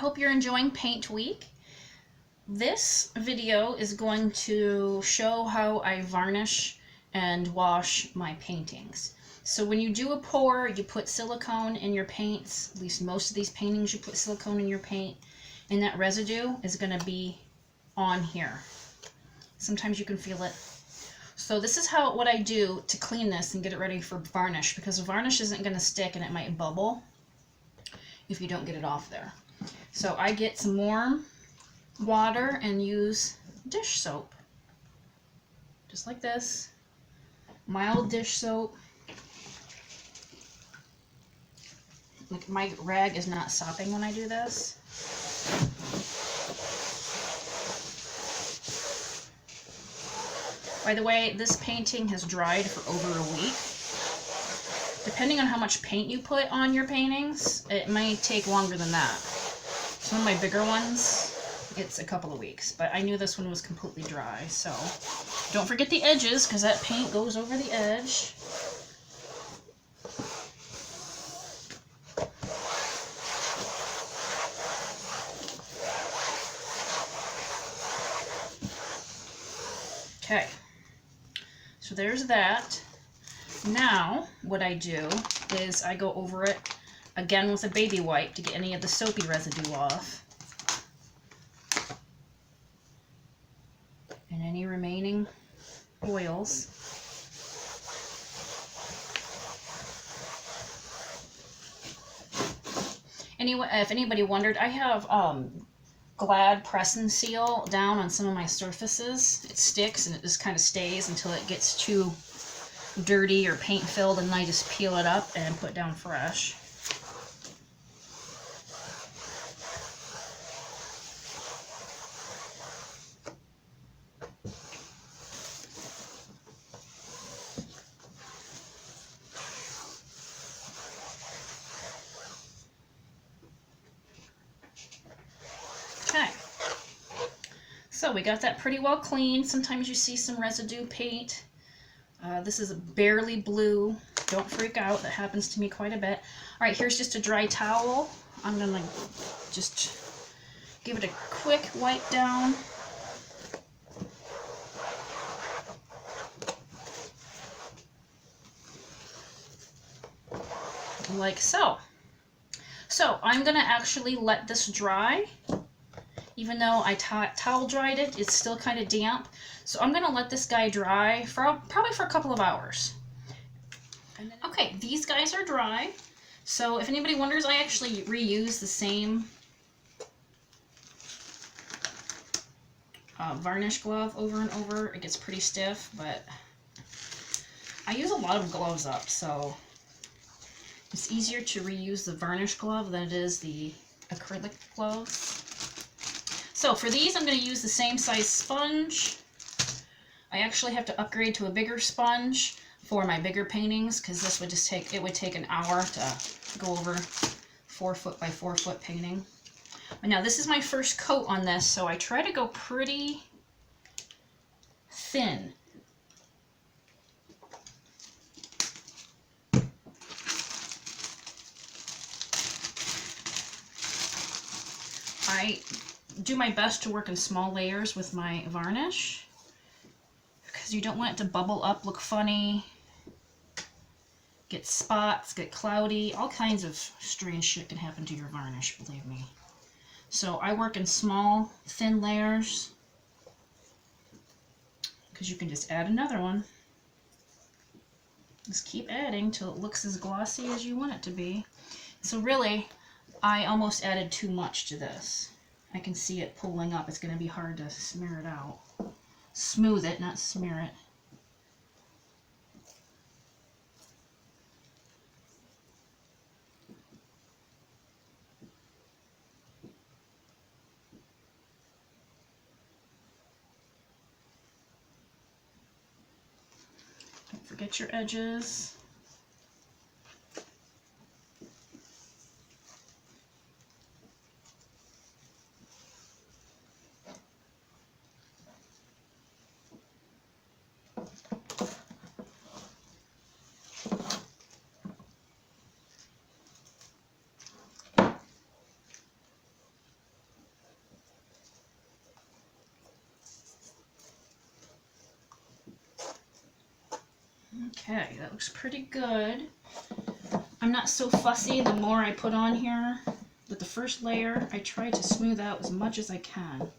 hope you're enjoying Paint Week. This video is going to show how I varnish and wash my paintings. So when you do a pour, you put silicone in your paints. At least most of these paintings you put silicone in your paint, and that residue is going to be on here. Sometimes you can feel it. So this is what I do to clean this and get it ready for varnish, because the varnish isn't going to stick and it might bubble if you don't get it off there. So I get some warm water and use dish soap, just like this, mild dish soap. Like, my rag is not sopping when I do this. By the way, this painting has dried for over a week. Depending on how much paint you put on your paintings, it may take longer than that. Some of my bigger ones, it's a couple of weeks, but I knew this one was completely dry, so don't forget the edges, because that paint goes over the edge. Okay, so there's that. Now, what I do is I go over it again with a baby wipe to get any of the soapy residue off. And any remaining oils. Anyway, if anybody wondered, I have Glad press and seal down on some of my surfaces. It sticks and it just kind of stays until it gets too dirty or paint filled, and then I just peel it up and put down fresh. Okay, so we got that pretty well cleaned. Sometimes you see some residue paint. This is barely blue. Don't freak out. That happens to me quite a bit. All right, here's just a dry towel. I'm going to just give it a quick wipe down. Like so. So I'm going to actually let this dry. Even though I towel dried it, it's still kind of damp. So I'm going to let this guy dry for probably for a couple of hours. Okay, these guys are dry. So if anybody wonders, I actually reuse the same varnish glove over and over. It gets pretty stiff, but I use a lot of gloves up, so it's easier to reuse the varnish glove than it is the acrylic gloves. So for these, I'm going to use the same size sponge. I actually have to upgrade to a bigger sponge for my bigger paintings, because this would just take, it would take an hour to go over 4 foot by 4 foot painting. But now this is my first coat on this, so I try to go pretty thin. I do my best to work in small layers with my varnish, because you don't want it to bubble up, look funny, get spots, get cloudy. All kinds of strange shit can happen to your varnish, believe me. So I work in small, thin layers, because you can just add another one. Just keep adding till it looks as glossy as you want it to be. So really, I almost added too much to this. I can see it pulling up. It's going to be hard to smear it out. Smooth it, not smear it. Don't forget your edges. Okay, that looks pretty good. I'm not so fussy the more I put on here. With the first layer, I try to smooth out as much as I can.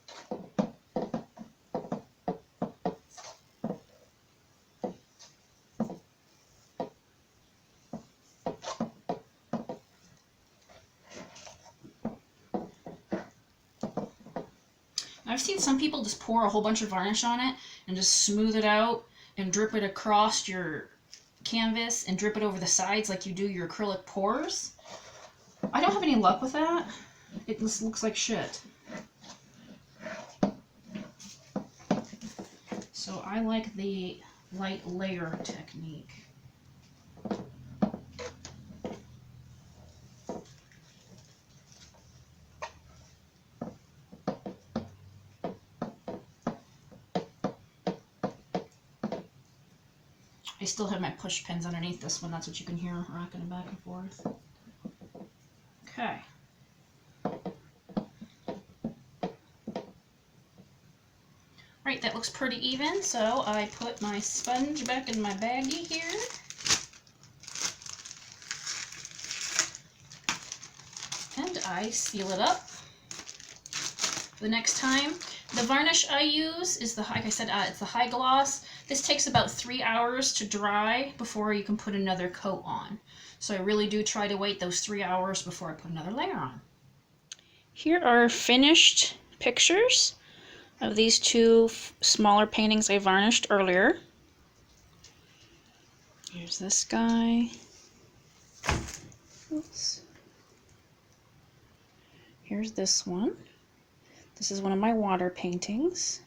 I've seen some people just pour a whole bunch of varnish on it and just smooth it out and drip it across your canvas and drip it over the sides like you do your acrylic pours. I don't have any luck with that. It just looks like shit. So I like the light layer technique. I still have my push pins underneath this one. That's what you can hear rocking back and forth. Okay. Right, that looks pretty even, so I put my sponge back in my baggie here. And I seal it up. The next time, the varnish I use is like I said, it's the high gloss. This takes about 3 hours to dry before you can put another coat on. So I really do try to wait those 3 hours before I put another layer on. Here are finished pictures of these two smaller paintings I varnished earlier. Here's this guy. Oops. Here's this one. This is one of my water paintings.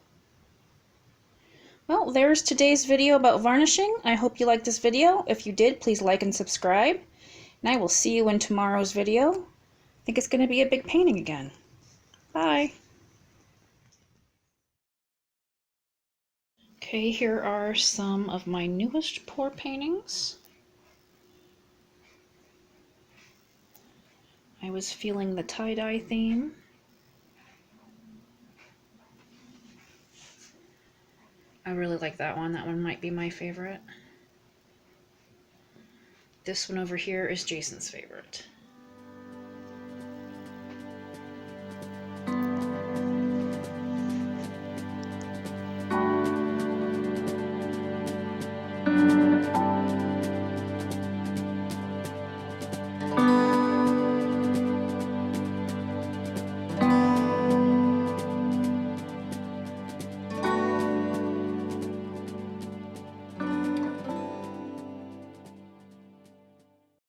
Well, there's today's video about varnishing. I hope you liked this video. If you did, please like and subscribe. And I will see you in tomorrow's video. I think it's going to be a big painting again. Bye. Okay, here are some of my newest pour paintings. I was feeling the tie-dye theme. I really like that one. That one might be my favorite. This one over here is Jason's favorite.